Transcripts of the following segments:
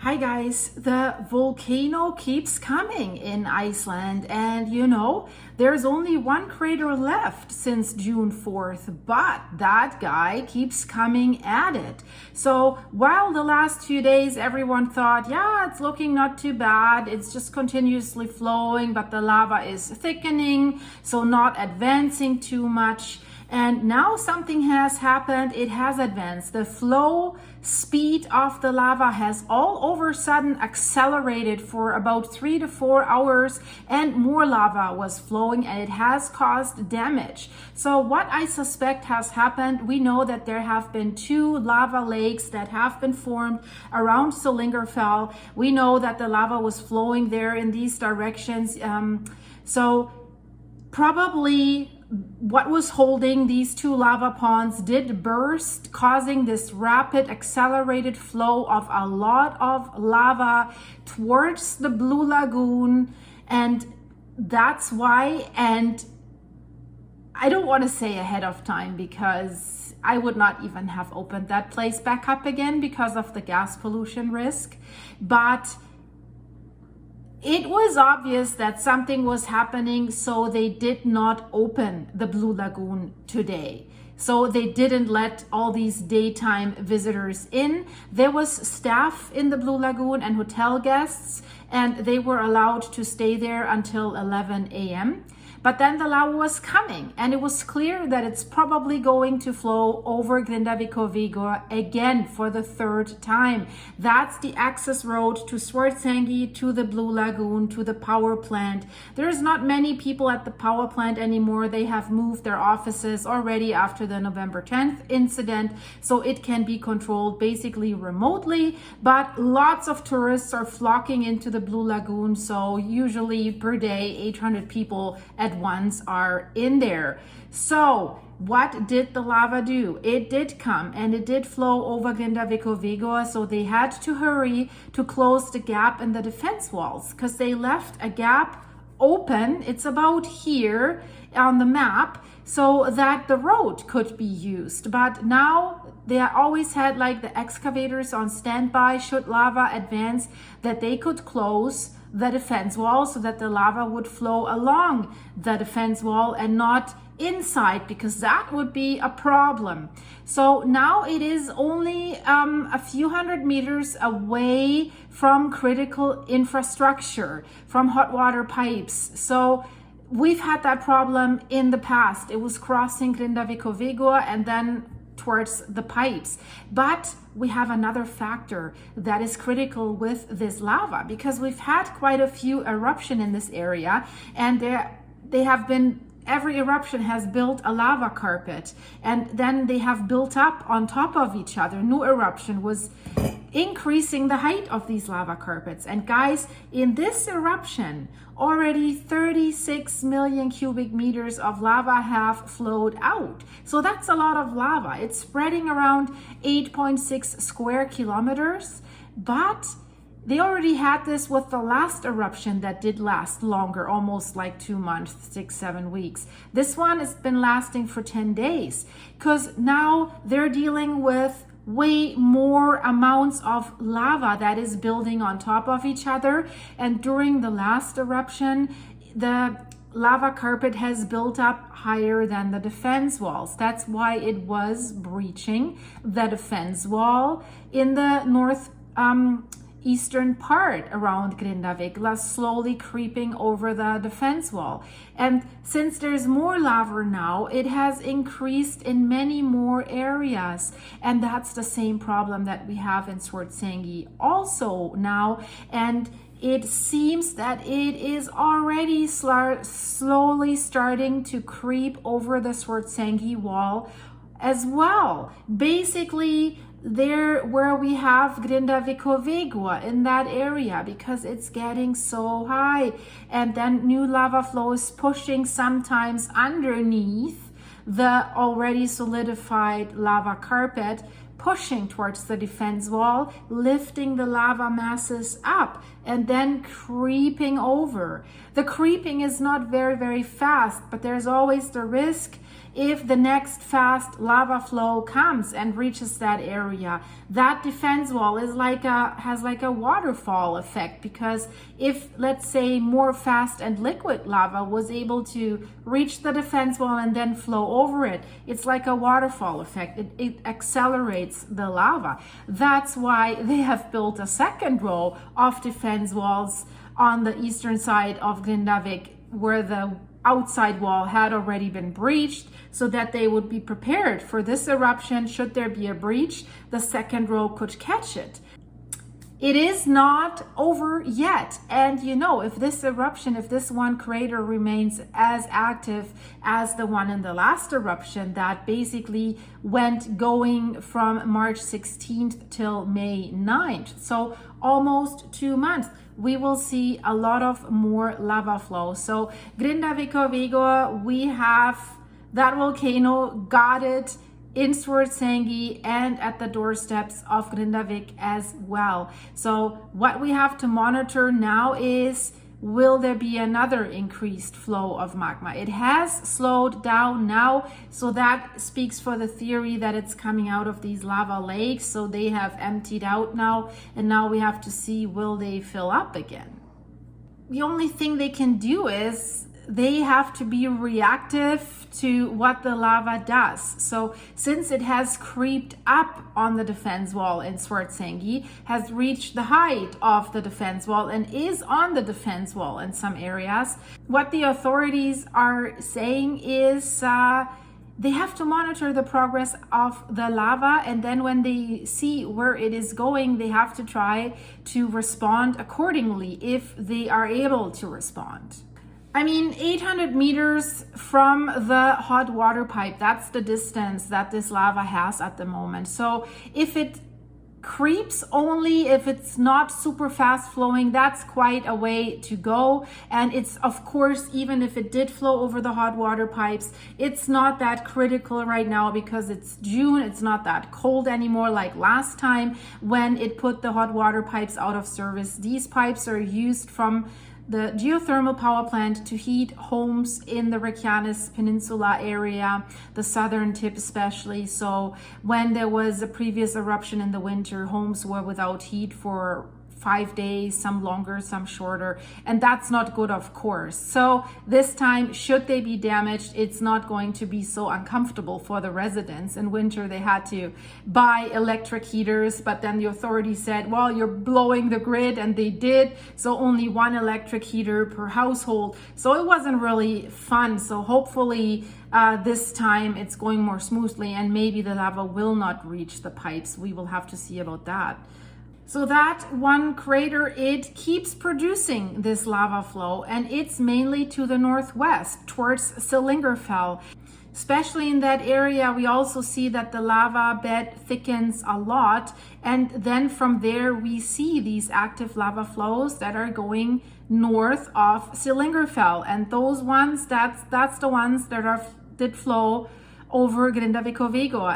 Hi guys, the volcano keeps coming in Iceland, and there's only one crater left since June 4th, but that guy keeps coming at it. So while the last few days everyone thought, yeah, it's looking not too bad, it's just continuously flowing, but the lava is thickening, so not advancing too much. And now something has happened. It has advanced. The flow speed of the lava has all over a sudden accelerated for about 3 to 4 hours, and more lava was flowing, and it has caused damage. So what I suspect has happened, we know that there have been 2 lava lakes that have been formed around Solingarfell. We know that the lava was flowing there in these directions. So probably what was holding these 2 lava ponds did burst, causing this rapid accelerated flow of a lot of lava towards the Blue Lagoon. And that's why, and I don't want to say ahead of time because I would not even have opened that place back up again because of the gas pollution risk, but it was obvious that something was happening, so they did not open the Blue Lagoon today. So they didn't let all these daytime visitors in. There was staff in the Blue Lagoon and hotel guests, and they were allowed to stay there until 11 a.m. But then the lava was coming, and it was clear that it's probably going to flow over Grindavik again for the 3rd time. That's the access road to Swartsengi, to the Blue Lagoon, to the power plant. There's not many people at the power plant anymore. They have moved their offices already after the November 10th incident, so it can be controlled basically remotely. But lots of tourists are flocking into the Blue Lagoon, so usually per day 800 people at once are in there. So what did the lava do? It did come and it did flow over Grindavik, so they had to hurry to close the gap in the defense walls because they left a gap open. It's about here on the map so that the road could be used. But now they always had like the excavators on standby should lava advance, that they could close the defense wall so that the lava would flow along the defense wall and not inside, because that would be a problem. So now it is only a few hundred meters away from critical infrastructure, from hot water pipes. So we've had that problem in the past. It was crossing Grindavik and then towards the pipes. But we have another factor that is critical with this lava, because we've had quite a few eruption in this area, and they have been, every eruption has built a lava carpet, and then they have built up on top of each other. New eruption was increasing the height of these lava carpets. And guys, in this eruption, already 36 million cubic meters of lava have flowed out. So that's a lot of lava. It's spreading around 8.6 square kilometers, but they already had this with the last eruption that did last longer, almost like 2 months, 6-7 weeks. This one has been lasting for 10 days because now they're dealing with way more amounts of lava that is building on top of each other. And during the last eruption, the lava carpet has built up higher than the defense walls. That's why it was breaching the defense wall in the north eastern part around Grindavik, slowly creeping over the defense wall. And since there's more lava now, it has increased in many more areas. And that's the same problem that we have in Swartsengi also now. And it seems that it is already slowly starting to creep over the Swartsengi wall as well. Basically, there where we have Grindavik in that area, because it's getting so high, and then new lava flow is pushing sometimes underneath the already solidified lava carpet, pushing towards the defense wall, lifting the lava masses up and then creeping over. The creeping is not very fast, but there's always the risk if the next fast lava flow comes and reaches that area, that defense wall is has like a waterfall effect, because if, let's say, more fast and liquid lava was able to reach the defense wall and then flow over it, it's like a waterfall effect. It accelerates the lava. That's why they have built a second row of defense walls on the eastern side of Grindavik, where the outside wall had already been breached, so that they would be prepared for this eruption. Should there be a breach, the second row could catch it. It is not over yet. And you know, if this eruption, if this one crater remains as active as the one in the last eruption that basically went going from March 16th till May 9th, so almost 2 months, we will see a lot of more lava flow. So Grindavik, we have that volcano, got it in Swartsengi and at the doorsteps of Grindavik as well. So what we have to monitor now is, will there be another increased flow of magma? It has slowed down now, so that speaks for the theory that it's coming out of these lava lakes. So they have emptied out now, and now we have to see, will they fill up again? The only thing they can do is they have to be reactive to what the lava does. So since it has creeped up on the defense wall in Swartsengi, has reached the height of the defense wall and is on the defense wall in some areas, what the authorities are saying is they have to monitor the progress of the lava, and then when they see where it is going, they have to try to respond accordingly if they are able to respond. I mean, 800 meters from the hot water pipe, that's the distance that this lava has at the moment. So if it creeps only, if it's not super fast flowing, that's quite a way to go. And it's, of course, even if it did flow over the hot water pipes, it's not that critical right now because it's June. It's not that cold anymore like last time when it put the hot water pipes out of service. These pipes are used from the geothermal power plant to heat homes in the Reykjanes Peninsula area, the southern tip especially. So when there was a previous eruption in the winter, homes were without heat for 5 days, some longer, some shorter, and that's not good, of course. So this time, should they be damaged, it's not going to be so uncomfortable for the residents. In winter, they had to buy electric heaters, but then the authorities said, well, you're blowing the grid, and they did, so only one electric heater per household. So it wasn't really fun. So hopefully this time it's going more smoothly, and maybe the lava will not reach the pipes. We will have to see about that. So that one crater, it keeps producing this lava flow, and it's mainly to the northwest towards Sillingerfell. Especially in that area, we also see that the lava bed thickens a lot, and then from there we see these active lava flows that are going north of Sillingerfell, and those ones, that's the ones that did flow over Grindavik.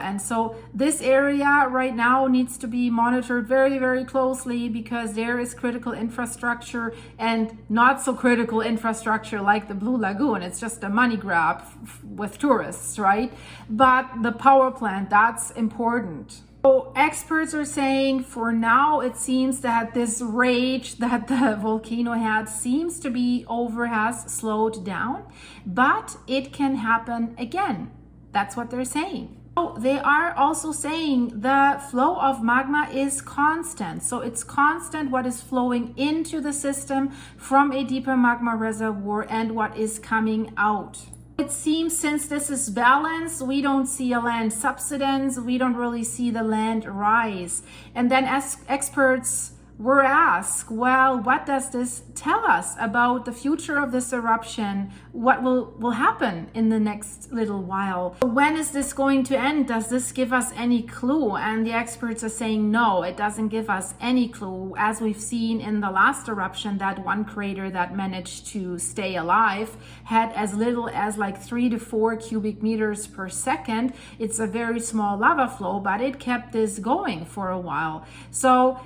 And so this area right now needs to be monitored very, very closely, because there is critical infrastructure and not so critical infrastructure like the Blue Lagoon. It's just a money grab with tourists, right? But the power plant, that's important. So experts are saying for now, it seems that this rage that the volcano had seems to be over, has slowed down, but it can happen again. That's what they're saying. So they are also saying the flow of magma is constant. So it's constant what is flowing into the system from a deeper magma reservoir and what is coming out. It seems since this is balanced, we don't see a land subsidence, we don't really see the land rise. And then as experts were asked, well, what does this tell us about the future of this eruption? What will happen in the next little while? When is this going to end? Does this give us any clue? And the experts are saying no, it doesn't give us any clue. As we've seen in the last eruption, that one crater that managed to stay alive had as little as like 3 to 4 cubic meters per second. It's a very small lava flow, but it kept this going for a while. So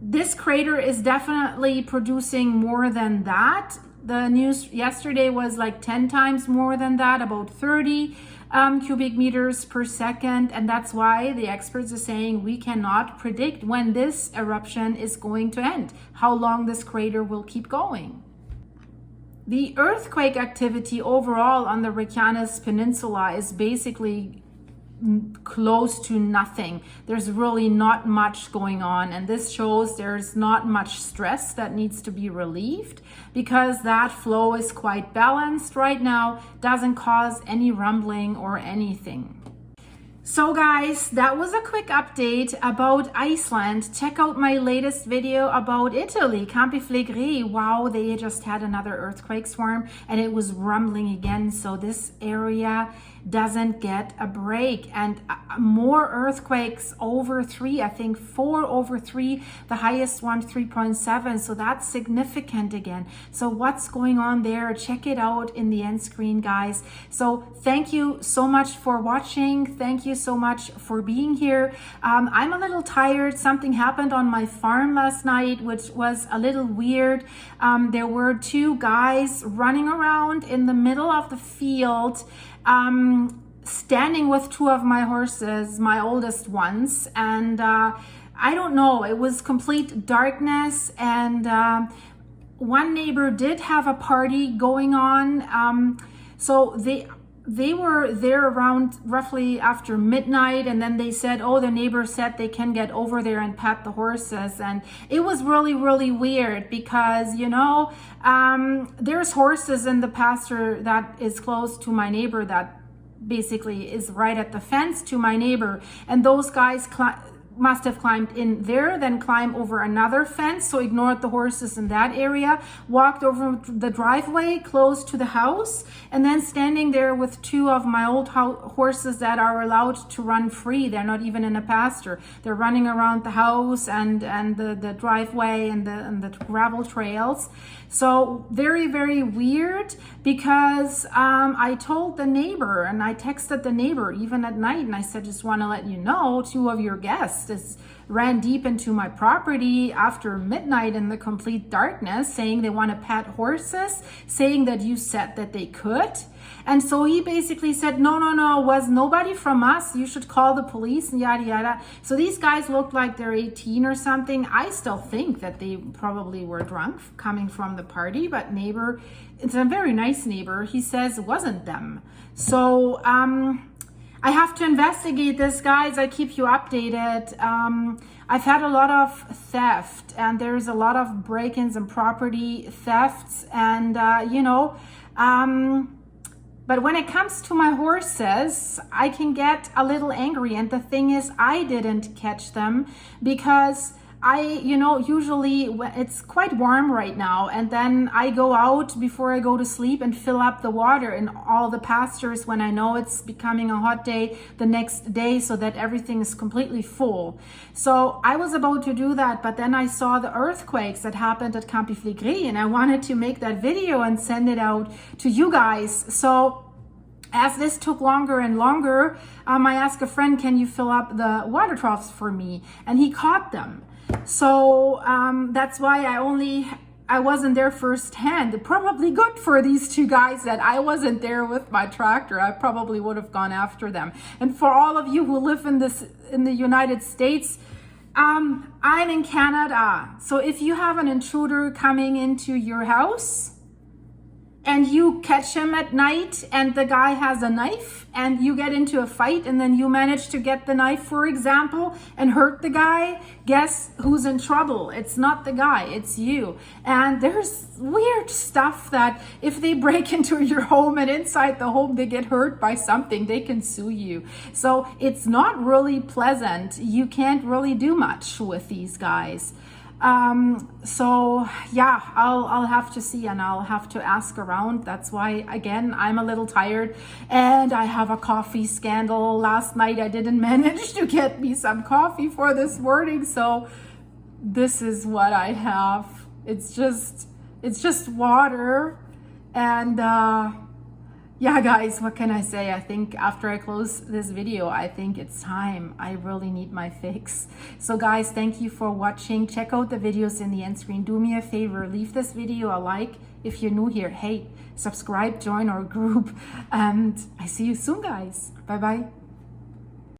this crater is definitely producing more than that. The news yesterday was like 10 times more than that, about 30 cubic meters per second. And that's why the experts are saying we cannot predict when this eruption is going to end, how long this crater will keep going. The earthquake activity overall on the Reykjanes Peninsula is basically close to nothing. There's really not much going on, and this shows there's not much stress that needs to be relieved, because that flow is quite balanced right now, doesn't cause any rumbling or anything. So guys, that was a quick update about Iceland. Check out my latest video about Italy, Campi Flegrei. Wow, they just had another earthquake swarm and it was rumbling again. So this area doesn't get a break, and more earthquakes over 3, I think 4 over 3, the highest one 3.7, so that's significant again. So what's going on there? Check it out in the end screen, guys. So thank you so much for watching. Thank you so much for being here. I'm a little tired. Something happened on my farm last night which was a little weird. There were 2 guys running around in the middle of the field, standing with 2 of my horses, my oldest ones, and I don't know, it was complete darkness, and one neighbor did have a party going on, so they were there around roughly after midnight, and then they said, oh, the neighbor said they can get over there and pet the horses. And it was really, really weird because, you know, there's horses in the pasture that is close to my neighbor, that basically is right at the fence to my neighbor, and those guys must have climbed in there, then climbed over another fence, so ignored the horses in that area, walked over the driveway close to the house, and then standing there with 2 of my old horses that are allowed to run free. They're not even in a pasture. They're running around the house and the driveway and the gravel trails. So very, very weird, because I told the neighbor, and I texted the neighbor even at night, and I said, just want to let you know, 2 of your guests ran deep into my property after midnight in the complete darkness, saying they want to pet horses, saying that you said that they could. And so he basically said, no, was nobody from us, you should call the police, and yada yada. So these guys looked like they're 18 or something. I still think that they probably were drunk coming from the party, but neighbor, it's a very nice neighbor, he says it wasn't them. So I have to investigate this, guys. I keep you updated. I've had a lot of theft, and there's a lot of break-ins and property thefts, and you know, but when it comes to my horses, I can get a little angry. And the thing is, I didn't catch them because you know, usually it's quite warm right now, and then I go out before I go to sleep and fill up the water in all the pastures when I know it's becoming a hot day the next day, so that everything is completely full. So I was about to do that, but then I saw the earthquakes that happened at Campi Flegrei, and I wanted to make that video and send it out to you guys. So as this took longer and longer, I asked a friend, can you fill up the water troughs for me? And he caught them. So that's why I wasn't there firsthand. Probably good for these 2 guys that I wasn't there with my tractor. I probably would have gone after them. And for all of you who live in the United States, I'm in Canada. So if you have an intruder coming into your house and you catch him at night and the guy has a knife and you get into a fight and then you manage to get the knife, for example, and hurt the guy, guess who's in trouble? It's not the guy, it's you. And there's weird stuff that if they break into your home and inside the home they get hurt by something, they can sue you. So it's not really pleasant. You can't really do much with these guys. So yeah, I'll have to see, and I'll have to ask around. That's why, again, I'm a little tired, and I have a coffee scandal. Last night I didn't manage to get me some coffee for this morning, so this is what I have. It's just water, and Yeah, guys, what can I say? I think after I close this video, I think it's time. I really need my fix. So guys, thank you for watching. Check out the videos in the end screen. Do me a favor, leave this video a like. If you're new here, hey, subscribe, join our group, and I see you soon, guys. Bye bye.